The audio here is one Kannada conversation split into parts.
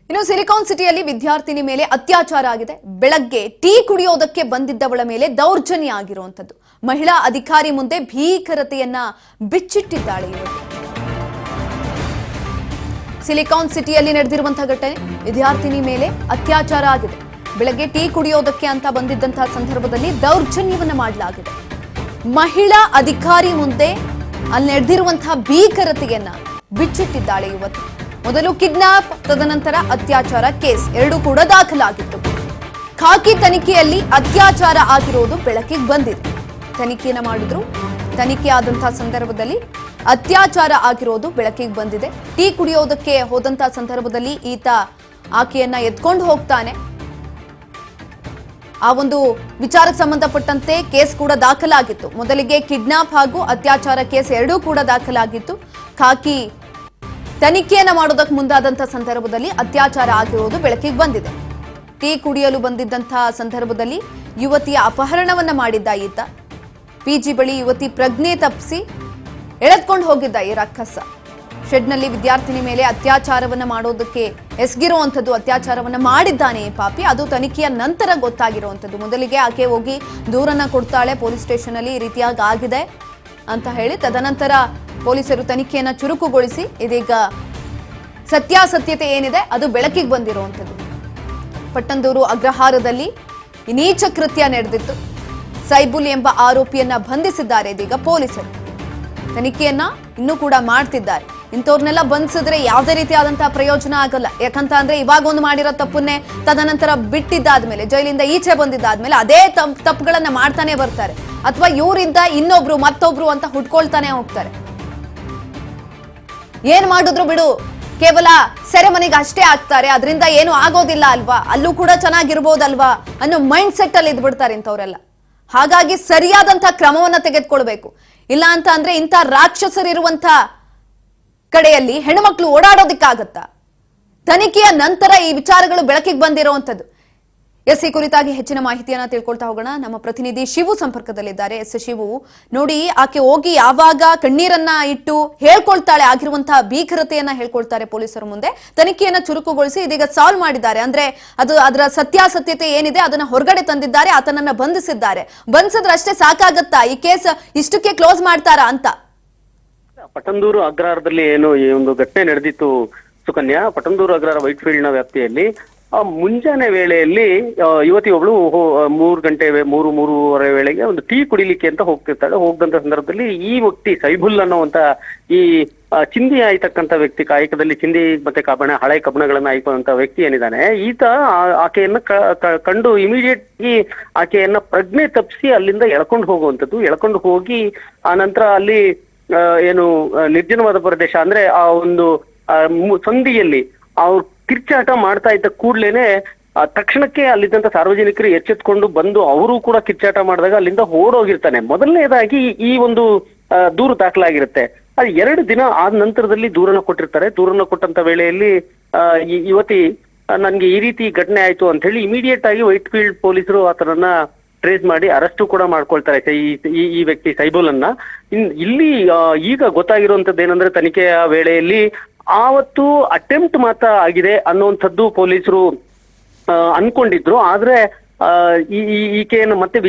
ಇನ್ನು ಸಿಲಿಕಾನ್ ಸಿಟಿಯಲ್ಲಿ ವಿದ್ಯಾರ್ಥಿನಿ ಮೇಲೆ ಅತ್ಯಾಚಾರ ಆಗಿದೆ. ಬೆಳಗ್ಗೆ ಟೀ ಕುಡಿಯೋದಕ್ಕೆ ಬಂದಿದ್ದವಳ ಮೇಲೆ ದೌರ್ಜನ್ಯ ಆಗಿರುವಂತದ್ದು. ಮಹಿಳಾ ಅಧಿಕಾರಿ ಮುಂದೆ ಭೀಕರತೆಯನ್ನ ಬಿಚ್ಚಿಟ್ಟಿದ್ದಾಳೆ ಇವಳು. ಸಿಲಿಕಾನ್ ಸಿಟಿಯಲ್ಲಿ ನಡೆದಿರುವಂತಹ ಘಟನೆ, ವಿದ್ಯಾರ್ಥಿನಿ ಮೇಲೆ ಅತ್ಯಾಚಾರ ಆಗಿದೆ. ಬೆಳಗ್ಗೆ ಟೀ ಕುಡಿಯೋದಕ್ಕೆ ಅಂತ ಬಂದಿದ್ದಂತಹ ಸಂದರ್ಭದಲ್ಲಿ ದೌರ್ಜನ್ಯವನ್ನ ಮಾಡಲಾಗಿದೆ. ಮಹಿಳಾ ಅಧಿಕಾರಿ ಮುಂದೆ ಅಲ್ಲಿ ನಡೆದಿರುವಂತಹ ಭೀಕರತೆಯನ್ನ ಬಿಚ್ಚಿಟ್ಟಿದ್ದಾಳೆ ಯುವತಿ. ಮೊದಲು ಕಿಡ್ನಾಪ್, ತದನಂತರ ಅತ್ಯಾಚಾರ ಕೇಸ್ ಎರಡೂ ಕೂಡ ದಾಖಲಾಗಿತ್ತು. ಖಾಕಿ ತನಿಖೆಯಲ್ಲಿ ಅತ್ಯಾಚಾರ ಆಗಿರೋದು ಬೆಳಕಿಗೆ ಬಂದಿದೆ. ತನಿಖೆಯನ್ನು ಮಾಡಿದ್ರು, ತನಿಖೆ ಆದಂತಹ ಸಂದರ್ಭದಲ್ಲಿ ಅತ್ಯಾಚಾರ ಆಗಿರೋದು ಬೆಳಕಿಗೆ ಬಂದಿದೆ. ಟೀ ಕುಡಿಯೋದಕ್ಕೆ ಹೋದಂತಹ ಸಂದರ್ಭದಲ್ಲಿ ಈತ ಆಕೆಯನ್ನ ಎತ್ಕೊಂಡು ಹೋಗ್ತಾನೆ. ಆ ಒಂದು ವಿಚಾರಕ್ಕೆ ಸಂಬಂಧಪಟ್ಟಂತೆ ಕೇಸ್ ಕೂಡ ದಾಖಲಾಗಿತ್ತು. ಮೊದಲಿಗೆ ಕಿಡ್ನಾಪ್ ಹಾಗೂ ಅತ್ಯಾಚಾರ ಕೇಸ್ ಎರಡೂ ಕೂಡ ದಾಖಲಾಗಿತ್ತು. ಖಾಕಿ ತನಿಖೆಯನ್ನ ಮಾಡೋದಕ್ಕೆ ಮುಂದಾದಂತಹ ಸಂದರ್ಭದಲ್ಲಿ ಅತ್ಯಾಚಾರ ಆಗಿರುವುದು ಬೆಳಕಿಗೆ ಬಂದಿದೆ. ಟೀ ಕುಡಿಯಲು ಬಂದಿದ್ದಂತಹ ಸಂದರ್ಭದಲ್ಲಿ ಯುವತಿಯ ಅಪಹರಣವನ್ನ ಮಾಡಿದ್ದ ಈತ. ಪಿಜಿ ಬಳಿ ಯುವತಿ ಪ್ರಜ್ಞೆ ತಪ್ಪಿಸಿ ಎಳೆದುಕೊಂಡು ಹೋಗಿದ್ದ ಈ ರಕ್ಕಸ. ಶೆಡ್ನಲ್ಲಿ ವಿದ್ಯಾರ್ಥಿನಿ ಮೇಲೆ ಅತ್ಯಾಚಾರವನ್ನ ಮಾಡೋದಕ್ಕೆ ಎಸಗಿರುವಂಥದ್ದು, ಅತ್ಯಾಚಾರವನ್ನ ಮಾಡಿದ್ದಾನೆ ಈ ಪಾಪಿ. ಅದು ತನಿಖೆಯ ನಂತರ ಗೊತ್ತಾಗಿರುವಂಥದ್ದು. ಮೊದಲಿಗೆ ಆಕೆ ಹೋಗಿ ದೂರನ್ನ ಕೊಡ್ತಾಳೆ, ಪೊಲೀಸ್ ಸ್ಟೇಷನ್ ಅಲ್ಲಿ ಈ ರೀತಿಯಾಗಿ ಆಗಿದೆ ಅಂತ ಹೇಳಿ. ತದನಂತರ ಪೊಲೀಸರು ತನಿಖೆಯನ್ನ ಚುರುಕುಗೊಳಿಸಿ ಇದೀಗ ಸತ್ಯಾಸತ್ಯತೆ ಏನಿದೆ ಅದು ಬೆಳಕಿಗೆ ಬಂದಿರುವಂಥದ್ದು. ಪಟ್ಟಂದೂರು ಅಗ್ರಹಾರದಲ್ಲಿ ನೀಚ ಕೃತ್ಯ ನಡೆದಿತ್ತು. ಸೈಬುಲ್ ಎಂಬ ಆರೋಪಿಯನ್ನ ಬಂಧಿಸಿದ್ದಾರೆ ಇದೀಗ ಪೊಲೀಸರು. ತನಿಖೆಯನ್ನ ಇನ್ನೂ ಕೂಡ ಮಾಡ್ತಿದ್ದಾರೆ. ಇಂಥವ್ರನ್ನೆಲ್ಲ ಬಂಧಿಸಿದ್ರೆ ಯಾವುದೇ ರೀತಿಯಾದಂತಹ ಪ್ರಯೋಜನ ಆಗಲ್ಲ. ಯಾಕಂತ ಅಂದ್ರೆ ಇವಾಗ ಒಂದು ಮಾಡಿರೋ ತಪ್ಪನ್ನೇ ತದನಂತರ ಬಿಟ್ಟಿದ್ದಾದ್ಮೇಲೆ, ಜೈಲಿಂದ ಈಚೆ ಬಂದಿದ್ದಾದ್ಮೇಲೆ ಅದೇ ತಪ್ಪುಗಳನ್ನ ಮಾಡ್ತಾನೆ ಬರ್ತಾರೆ. ಅಥವಾ ಇವರಿಂದ ಇನ್ನೊಬ್ರು ಮತ್ತೊಬ್ರು ಅಂತ ಹುಡ್ಕೊಳ್ತಾನೆ ಹೋಗ್ತಾರೆ. ಏನ್ ಮಾಡಿದ್ರು ಬಿಡು, ಕೇವಲ ಸೆರೆಮನೆಗೆ ಅಷ್ಟೇ ಆಗ್ತಾರೆ, ಅದರಿಂದ ಏನು ಆಗೋದಿಲ್ಲ ಅಲ್ವಾ, ಅಲ್ಲೂ ಕೂಡ ಚೆನ್ನಾಗಿರ್ಬೋದಲ್ವಾ ಅನ್ನೋ ಮೈಂಡ್ ಸೆಟ್ ಅಲ್ಲಿ ಇದ್ಬಿಡ್ತಾರೆ ಇಂಥವ್ರೆಲ್ಲ. ಹಾಗಾಗಿ ಸರಿಯಾದಂತ ಕ್ರಮವನ್ನ ತೆಗೆದುಕೊಳ್ಬೇಕು. ಇಲ್ಲ ಅಂತ ಅಂದ್ರೆ ಇಂಥ ರಾಕ್ಷಸರಿರುವಂತ ಕಡೆಯಲ್ಲಿ ಹೆಣ್ಮಕ್ಳು ಓಡಾಡೋದಿಕ್ಕಾಗತ್ತಾ? ತನಿಖೆಯ ನಂತರ ಈ ವಿಚಾರಗಳು ಬೆಳಕಿಗೆ ಬಂದಿರುವಂತದ್ದು. ಎಸ್, ಈ ಕುರಿತಾಗಿ ಹೆಚ್ಚಿನ ಮಾಹಿತಿಯನ್ನ ತಿಳ್ಕೊಳ್ತಾ ಹೋಗೋಣ. ನಮ್ಮ ಪ್ರತಿನಿಧಿ ಶಿವು ಸಂಪರ್ಕದಲ್ಲಿದ್ದಾರೆ. ಎಸ್ ಶಿವು, ನೋಡಿ, ಆಕೆ ಹೋಗಿ ಯಾವಾಗ ಕಣ್ಣೀರನ್ನ ಇಟ್ಟು ಹೇಳ್ಕೊಳ್ತಾಳೆ, ಆಗಿರುವಂತಹ ಭೀಕರತೆಯನ್ನ ಹೇಳ್ಕೊಳ್ತಾರೆ ಪೊಲೀಸರ ಮುಂದೆ. ತನಿಖೆಯನ್ನ ಚುರುಕುಗೊಳಿಸಿ ಇದೀಗ ಸಾಲ್ವ್ ಮಾಡಿದ್ದಾರೆ. ಅಂದ್ರೆ ಅದರ ಸತ್ಯಾಸತ್ಯತೆ ಏನಿದೆ ಅದನ್ನ ಹೊರಗಡೆ ತಂದಿದ್ದಾರೆ, ಆತನನ್ನ ಬಂಧಿಸಿದ್ದಾರೆ. ಬಂಧಿಸಿದ್ರೆ ಅಷ್ಟೇ ಸಾಕಾಗತ್ತಾ? ಈ ಕೇಸ್ ಇಷ್ಟಕ್ಕೆ ಕ್ಲೋಸ್ ಮಾಡ್ತಾರಾ ಅಂತ? ಪಟ್ಟಂದೂರು ಅಗ್ರಹಾರದಲ್ಲಿ ಏನು ಈ ಒಂದು ಘಟನೆ ನಡೆದಿತ್ತು ಸುಕನ್ಯಾ. ಪಟ್ಟಂದೂರು ಅಗ್ರಹಾರ ವೈಟ್ ಫೀಲ್ಡ್ ನ ವ್ಯಾಪ್ತಿಯಲ್ಲಿ ಮುಂಜಾನೆ ವೇಳೆಯಲ್ಲಿ ಯುವತಿ ಒಬ್ಳು 3:30 ವೇಳೆಗೆ ಒಂದು ಟೀ ಕುಡಿಲಿಕ್ಕೆ ಅಂತ ಹೋಗ್ತಿರ್ತಾಳೆ. ಹೋಗದಂತ ಸಂದರ್ಭದಲ್ಲಿ ಈ ವ್ಯಕ್ತಿ ಸೈಬುಲ್ ಅನ್ನುವಂತ ಈ ಚಿಂದಿ ಆಯ್ತಕ್ಕಂಥ ವ್ಯಕ್ತಿ, ಕಾಯಕದಲ್ಲಿ ಚಿಂದಿ ಮತ್ತೆ ಹಳೆ ಕಬ್ಬಣಗಳನ್ನ ಆಯ್ಕೊಂಡಂತ ವ್ಯಕ್ತಿ ಏನಿದ್ದಾನೆ, ಈತ ಆಕೆಯನ್ನ ಕಂಡು ಇಮಿಡಿಯೇಟ್ ಆಗಿ ಆಕೆಯನ್ನ ಪ್ರಜ್ಞೆ ತಪ್ಪಿಸಿ ಅಲ್ಲಿಂದ ಎಳ್ಕೊಂಡು ಹೋಗುವಂಥದ್ದು. ಎಳ್ಕೊಂಡು ಹೋಗಿ ಆ ನಂತರ ಅಲ್ಲಿ ಏನು ನಿರ್ಜನವಾದ ಪ್ರದೇಶ ಅಂದ್ರೆ ಆ ಒಂದು ಸಂಧಿಯಲ್ಲಿ ಅವ್ರು ಕಿರ್ಚಾಟ ಮಾಡ್ತಾ ಇದ್ದ ಕೂಡ್ಲೇನೆ ತಕ್ಷಣಕ್ಕೆ ಅಲ್ಲಿದ್ದಂತ ಸಾರ್ವಜನಿಕರು ಎಚ್ಚೆತ್ಕೊಂಡು ಬಂದು ಅವರು ಕೂಡ ಕಿರ್ಚಾಟ ಮಾಡಿದಾಗ ಅಲ್ಲಿಂದ ಓಡೋಗಿರ್ತಾನೆ. ಮೊದಲನೇದಾಗಿ ಈ ಒಂದು ದೂರು ದಾಖಲಾಗಿರುತ್ತೆ. ಅದು 2 ದಿನ ಆದ ನಂತರದಲ್ಲಿ ದೂರನ್ನ ಕೊಟ್ಟಿರ್ತಾರೆ. ದೂರನ್ನ ಕೊಟ್ಟಂತ ವೇಳೆಯಲ್ಲಿ ಈ ಯುವತಿ ನನ್ಗೆ ಈ ರೀತಿ ಘಟನೆ ಆಯ್ತು ಅಂತ ಹೇಳಿ ಇಮಿಡಿಯೇಟ್ ಆಗಿ ವೈಟ್ ಫೀಲ್ಡ್ ಪೊಲೀಸರು ಆತನನ್ನ ಟ್ರೇಸ್ ಮಾಡಿ ಅರೆಸ್ಟು ಕೂಡ ಮಾಡ್ಕೊಳ್ತಾರೆ ಈ ವ್ಯಕ್ತಿ ಸೈಬುಲ್ ಅನ್ನ. ಇಲ್ಲಿ ಈಗ ಗೊತ್ತಾಗಿರುವಂತದ್ದು ಏನಂದ್ರೆ, ತನಿಖೆಯ ವೇಳೆಯಲ್ಲಿ ಆವತ್ತು ಅಟೆಂಪ್ಟ್ ಮಾತ್ರ ಆಗಿದೆ ಅನ್ನುವಂಥದ್ದು ಪೊಲೀಸರು ಅನ್ಕೊಂಡಿದ್ರು. ಆದ್ರೆ ಈಕೆಯನ್ನು ಮತ್ತೆ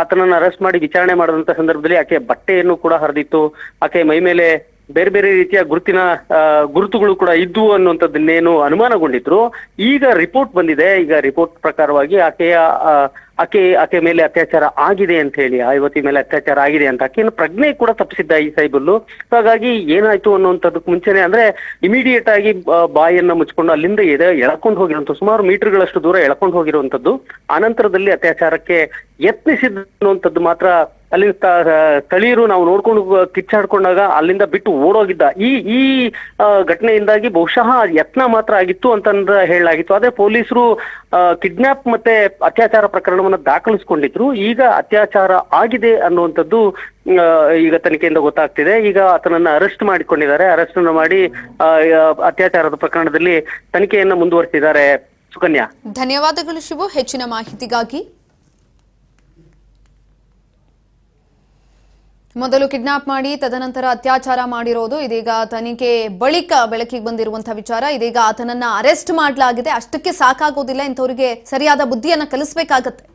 ಆತನನ್ನ ಅರೆಸ್ಟ್ ಮಾಡಿ ವಿಚಾರಣೆ ಮಾಡಿದಂತ ಸಂದರ್ಭದಲ್ಲಿ ಆಕೆ ಬಟ್ಟೆಯನ್ನು ಕೂಡ ಹರಿದಿತ್ತು. ಆಕೆ ಮೈ ಮೇಲೆ ಬೇರೆ ಬೇರೆ ರೀತಿಯ ಗುರುತುಗಳು ಕೂಡ ಇದ್ವು ಅನ್ನುವಂಥದ್ದನ್ನೇನು ಅನುಮಾನಗೊಂಡಿದ್ರು. ಈಗ ರಿಪೋರ್ಟ್ ಬಂದಿದೆ. ಈಗ ರಿಪೋರ್ಟ್ ಪ್ರಕಾರವಾಗಿ ಆಕೆ ಮೇಲೆ ಅತ್ಯಾಚಾರ ಆಗಿದೆ ಅಂತ ಹೇಳಿ, ಆ ಯುವತಿ ಮೇಲೆ ಅತ್ಯಾಚಾರ ಆಗಿದೆ ಅಂತ ಆಕೆಯನ್ನು ಪ್ರಜ್ಞೆ ಕೂಡ ತಪ್ಪಿಸಿದ್ದ ಈ ಸೈಬುಲ್ಲು. ಹಾಗಾಗಿ ಏನಾಯ್ತು ಅನ್ನುವಂಥದ್ದಕ್ಕೆ ಮುಂಚೆನೆ ಅಂದ್ರೆ ಇಮಿಡಿಯೇಟ್ ಆಗಿ ಬಾಯಿಯನ್ನ ಮುಚ್ಕೊಂಡು ಅಲ್ಲಿಂದ ಎಳ್ಕೊಂಡು ಹೋಗಿರುವಂತ ಸುಮಾರು ಮೀಟರ್ಗಳಷ್ಟು ದೂರ ಎಳ್ಕೊಂಡು ಹೋಗಿರುವಂತದ್ದು. ಆನಂತರದಲ್ಲಿ ಅತ್ಯಾಚಾರಕ್ಕೆ ಯತ್ನಿಸಿದ ಅನ್ನುವಂಥದ್ದು ಮಾತ್ರ ಅಲ್ಲಿ ಸ್ಥಳೀಯರು ನಾವು ನೋಡ್ಕೊಂಡು ಕಿಚ್ಚಾಡ್ಕೊಂಡಾಗ ಅಲ್ಲಿಂದ ಬಿಟ್ಟು ಓಡೋಗಿದ್ದ. ಈ ಘಟನೆಯಿಂದಾಗಿ ಬಹುಶಃ ಯತ್ನ ಮಾತ್ರ ಆಗಿತ್ತು ಅಂತಂದ್ರೆ ಹೇಳಲಾಗಿತ್ತು. ಆದ್ರೆ ಪೊಲೀಸರು ಕಿಡ್ನಾಪ್ ಮತ್ತೆ ಅತ್ಯಾಚಾರ ಪ್ರಕರಣವನ್ನ ದಾಖಲಿಸಿಕೊಂಡಿದ್ರು. ಈಗ ಅತ್ಯಾಚಾರ ಆಗಿದೆ ಅನ್ನುವಂಥದ್ದು ಈಗ ತನಿಖೆಯಿಂದ ಗೊತ್ತಾಗ್ತಿದೆ. ಈಗ ಆತನನ್ನ ಅರೆಸ್ಟ್ ಮಾಡಿಕೊಂಡಿದ್ದಾರೆ. ಅರೆಸ್ಟ್ ಮಾಡಿ ಅತ್ಯಾಚಾರದ ಪ್ರಕರಣದಲ್ಲಿ ತನಿಖೆಯನ್ನ ಮುಂದುವರಿಸಿದ್ದಾರೆ. ಸುಕನ್ಯಾ, ಧನ್ಯವಾದಗಳು ಶಿವು ಹೆಚ್ಚಿನ ಮಾಹಿತಿಗಾಗಿ. ಮೊದಲು ಕಿಡ್ನಾಪ್ ಮಾಡಿ ತದನಂತರ ಅತ್ಯಾಚಾರ ಮಾಡಿರೋದು ಇದೀಗ ತನಿಖೆ ಬಳಿಕ ಬೆಳಕಿಗೆ ಬಂದಿರುವಂತಹ ವಿಚಾರ. ಇದೀಗ ಆತನನ್ನ ಅರೆಸ್ಟ್ ಮಾಡಲಾಗಿದೆ. ಅಷ್ಟಕ್ಕೆ ಸಾಕಾಗೋದಿಲ್ಲ, ಇಂಥವರಿಗೆ ಸರಿಯಾದ ಬುದ್ಧಿಯನ್ನ ಕಲಿಸಬೇಕಾಗತ್ತೆ.